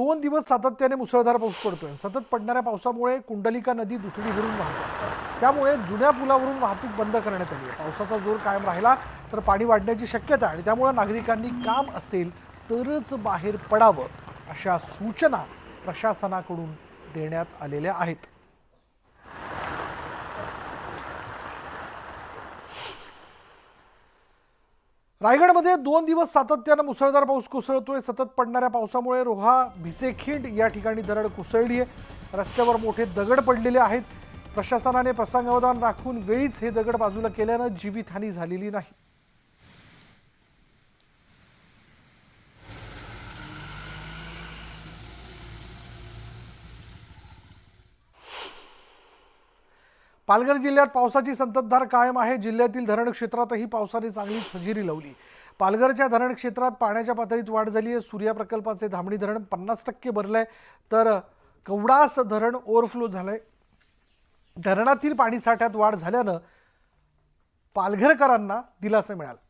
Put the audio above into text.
2 दिवस सातत्याने मुसळधार पाऊस पडतोय. सतत पडणाऱ्या पावसामुळे कुंडलिका नदी दुथडी भरून वाहते. त्यामुळे जुन्या पुलावरून वाहतूक बंद करण्यात आली आहे. पावसाचा जोर कायम राहिला तर पाणी वाढण्याची शक्यता आहे आणि त्यामुळे नागरिकांनी काम असेल तरच बाहेर पडावं अशा सूचना प्रशासनाकडून देण्यात आलेल्या आहेत. रायगडमध्ये 2 दिवस सातत्यानं मुसळधार पाऊस कोसळतोय. सतत पडणाऱ्या पावसामुळे रोहा भिसेखिंड या ठिकाणी दरड कोसळली आहे. रस्त्यावर मोठे दगड पडलेले आहेत. प्रशासनाने प्रसंगावधान राखून वेळीच हे दगड बाजूला केल्यानं जीवितहानी झालेली नाही. पालघर जिल्ह्यात पावसाची संततधार कायम आहे. जिल्ह्यातील धरण क्षेत्रातही पावसाने चांगलीच हजेरी लावली. पालघरच्या धरण क्षेत्रात पाण्याच्या पातळीत वाढ झाली आहे. सूर्या प्रकल्पाचे धामणी धरण 50% भरलंय तर कवडास धरण ओव्हरफ्लो झालंय. धरणातील पाणी साठ्यात वाढ झाल्यानं पालघरकरांना दिलासा मिळाला.